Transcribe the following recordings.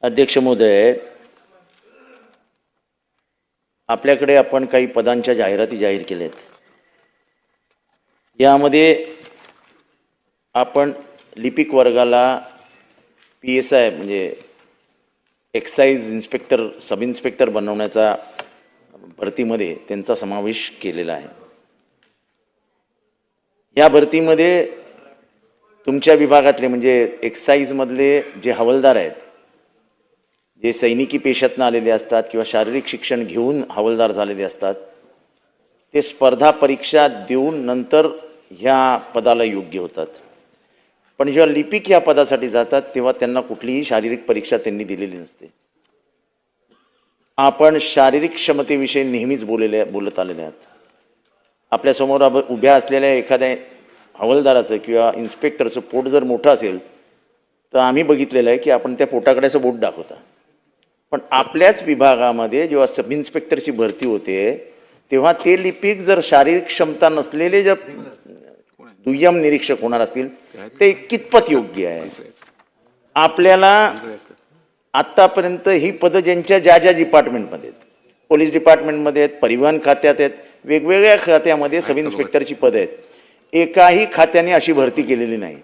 अध्यक्ष महोदय, आपल्याकडे आपण काही पदांच्या जाहिराती जाहीर केल्यात। यामध्ये आपण लिपिक वर्गाला PSI म्हणजे एक्साइज इन्स्पेक्टर सब इन्स्पेक्टर बनवण्याचा भरतीमध्ये त्यांचा समावेश केलेला आहे। या भरतीमध्ये तुमच्या विभागातले म्हणजे एक्साइज मधले जे हवालदार आहेत, जे सैनिकी पेशातून आलेले असतात किंवा शारीरिक शिक्षण घेऊन हवालदार झालेले असतात, ते स्पर्धा परीक्षा देऊन नंतर ह्या पदाला योग्य होतात। पण जेव्हा लिपिक या पदासाठी जातात तेव्हा त्यांना कुठलीही शारीरिक परीक्षा त्यांनी दिलेली नसते। आपण शारीरिक क्षमतेविषयी नेहमीच बोलत आलेले आहात। आपल्या समोर उभ्या असलेल्या एखाद्या हवालदाराचं किंवा इन्स्पेक्टरचं पोट जर मोठं असेल तर आम्ही बघितलेलं आहे की आपण त्या पोटाकडे असं बोट दाखवता। पण आपल्याच विभागामध्ये जेव्हा सब इन्स्पेक्टरची भरती होते तेव्हा ते लिपिक जर शारीरिक क्षमता नसलेले जर दुय्यम निरीक्षक होणार असतील ते कितपत योग्य आहे? आपल्याला आतापर्यंत ही पदं ज्यांच्या ज्या डिपार्टमेंटमध्ये आहेत, पोलीस डिपार्टमेंटमध्ये आहेत, परिवहन खात्यात आहेत, वेगवेगळ्या खात्यामध्ये सब इन्स्पेक्टरची पदं आहेत, एकाही खात्याने अशी भरती केलेली नाही।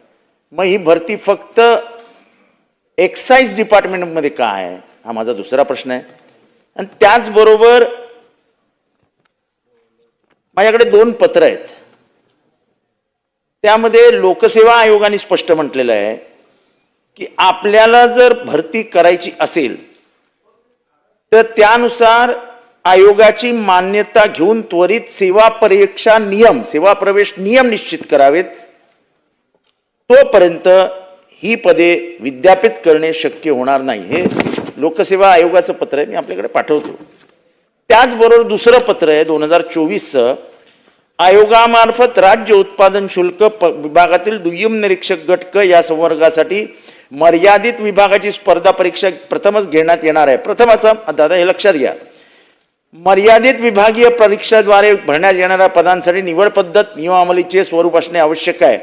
मग ही भरती फक्त एक्साइज डिपार्टमेंटमध्ये का आहे हा माझा दुसरा प्रश्न आहे। आणि त्याचबरोबर माझ्याकडे 2 पत्र आहेत, त्यामध्ये लोकसेवा आयोगाने स्पष्ट म्हटलेलं आहे की आपल्याला जर भरती करायची असेल तर त्यानुसार आयोगाची मान्यता घेऊन त्वरित सेवा प्रवेश नियम निश्चित करावेत, तोपर्यंत ही पदे विद्यापित करणे शक्य होणार नाही। हे लोकसेवा आयोगाचं पत्र आहे, मी आपल्याकडे पाठवतो। त्याचबरोबर दुसरं पत्र आहे 2024चं, आयोगामार्फत राज्य उत्पादन शुल्क विभागातील दुय्यम निरीक्षक गट क या संवर्गासाठी मर्यादित विभागाची स्पर्धा परीक्षा प्रथमच घेण्यात येणार आहे। प्रथमचा दादा हे लक्षात घ्या, मर्यादित विभागीय परीक्षेद्वारे भरण्यात येणाऱ्या पदांसाठी निवड पद्धत नियमावलीचे स्वरूप असणे आवश्यक आहे।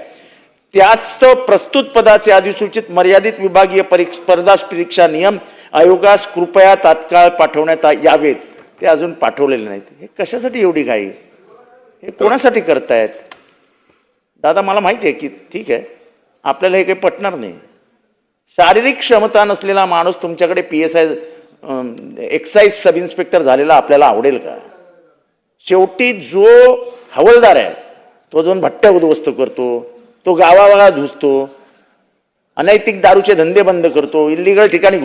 त्याच प्रस्तुत पदाचे अधिसूचित मर्यादित विभागीय स्पर्धा परीक्षा नियम आयोगास कृपया तात्काळ पाठवण्यात यावेत। ते अजून पाठवलेले नाहीत। हे कशासाठी एवढी घाई? हे कोणासाठी करतायत? दादा मला माहिती आहे की ठीक आहे आपल्याला हे काही पटणार नाही। शारीरिक क्षमता नसलेला माणूस तुमच्याकडे PSI एक्साइज सब इन्स्पेक्टर झालेला आपल्याला आवडेल का? शेवटी जो हवालदार आहे तो जाऊन भट्ट्या उद्ध्वस्त करतो, तो गावागावात घुसतो, अनैतिक दारूचे धंदे बंद करतो, इल्लीगल ठिकाणी